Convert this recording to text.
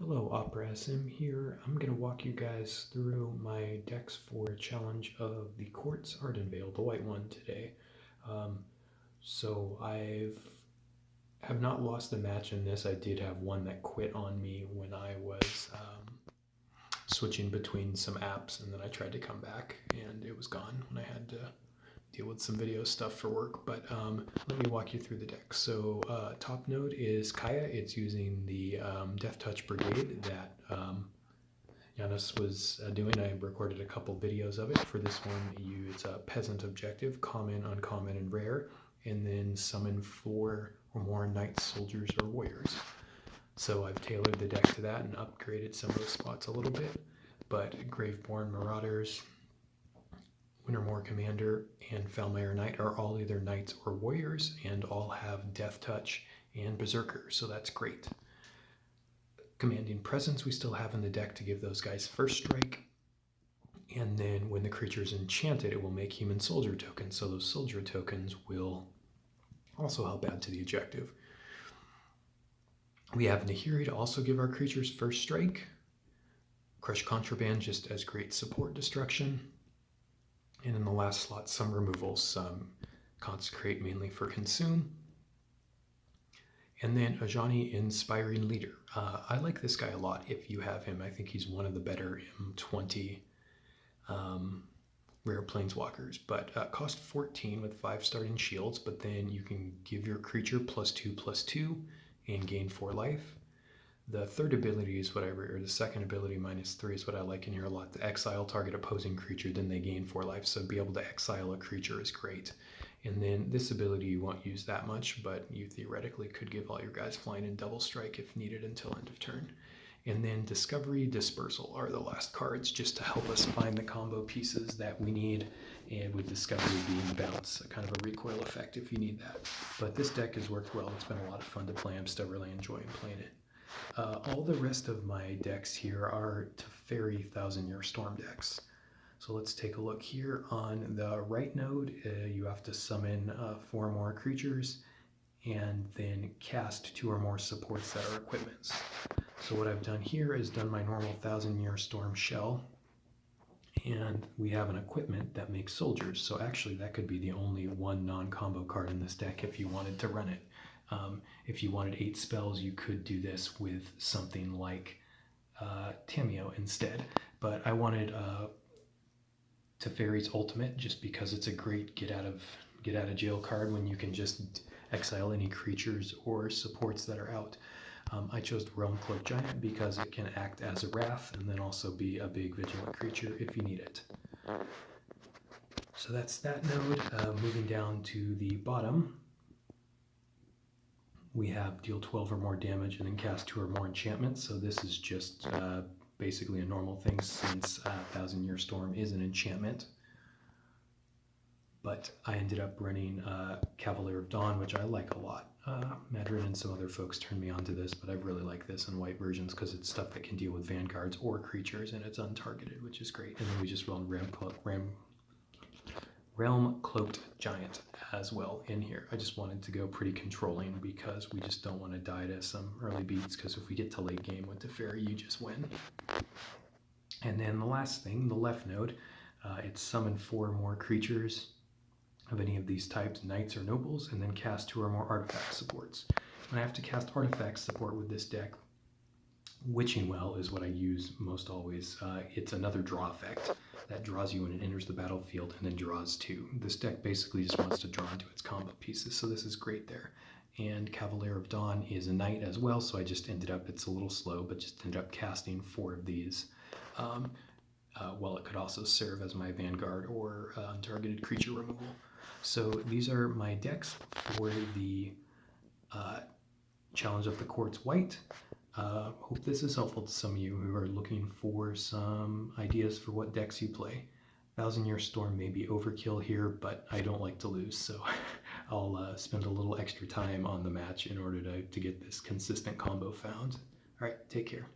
Hello, Opera SM here. I'm going to walk you guys through my decks for a challenge of the CotC Ardenvale, the white one, today. So I have not lost a match in this. I did have one that quit on me when I was switching between some apps, and then I tried to come back, and it was gone when I had to deal with some video stuff for work. But let me walk you through the deck. So top node is Kaya. It's using the Deathtouch Brigade that Giannis was doing. I recorded a couple videos of it. For this one, it's a peasant objective, common, uncommon, and rare, and then summon 4 or more knights, soldiers, or warriors. So I've tailored the deck to that and upgraded some of those spots a little bit. But Graveborn Marauders, Wintermoor Commander, and Falmire Knight are all either knights or warriors, and all have Death Touch and Berserker, so that's great. Commanding Presence we still have in the deck to give those guys first strike, and then when the creature is enchanted, it will make human soldier tokens, so those soldier tokens will also help add to the objective. We have Nahiri to also give our creatures first strike, Crush Contraband just as great support destruction, and in the last slot, some removals, some Consecrate mainly for Consume. And then Ajani, Inspiring Leader. I like this guy a lot if you have him. I think he's one of the better M20 rare planeswalkers. But cost 14 with 5 starting shields, but then you can give your creature +2/+2 and gain 4 life. The third ability is what or the second ability -3 is what I like in here a lot. The exile target opposing creature, then they gain 4 life. So be able to exile a creature is great. And then this ability you won't use that much, but you theoretically could give all your guys flying and double strike if needed until end of turn. And then Discovery, Dispersal are the last cards just to help us find the combo pieces that we need. And with Discovery being bounce, kind of a recoil effect if you need that. But this deck has worked well. It's been a lot of fun to play. I'm still really enjoying playing it. All the rest of my decks here are Teferi 1000-Year Storm decks. So let's take a look here. On the right node, you have to summon 4 more creatures and then cast 2 or more supports that are equipments. So what I've done here is done my normal 1000-Year Storm shell, and we have an equipment that makes soldiers. So actually that could be the only one non-combo card in this deck if you wanted to run it. If you wanted 8 spells, you could do this with something like Tamiyo instead. But I wanted Teferi's Ultimate just because it's a great get out of jail card when you can just exile any creatures or supports that are out. I chose the Realm Cloak Giant because it can act as a wrath and then also be a big vigilant creature if you need it. So that's that node. Moving down to the bottom, we have deal 12 or more damage and then cast 2 or more enchantments. So this is just basically a normal thing since 1000-Year Storm is an enchantment. But I ended up running Cavalier of Dawn, which I like a lot. Madrid and some other folks turned me on to this, but I really like this in white versions because it's stuff that can deal with vanguards or creatures, and it's untargeted, which is great. And then we just run Realm Cloaked Giant as well in here. I just wanted to go pretty controlling because we just don't want to die to some early beats, because if we get to late game with Teferi, you just win. And then the last thing, the left node, it's summon 4 more creatures of any of these types, knights or nobles, and then cast 2 or more artifact supports. When I have to cast artifact support with this deck, Witching Well is what I use most always. It's another draw effect that draws you when it enters the battlefield and then draws 2. This deck basically just wants to draw into its combo pieces, so this is great there. And Cavalier of Dawn is a knight as well, so I just ended up, it's a little slow, but just ended up casting 4 of these. Well, it could also serve as my vanguard or untargeted creature removal. So these are my decks for the Challenge of the CotC White. Hope this is helpful to some of you who are looking for some ideas for what decks you play. 1000-Year Storm may be overkill here, but I don't like to lose, so I'll spend a little extra time on the match in order to get this consistent combo found. All right, take care.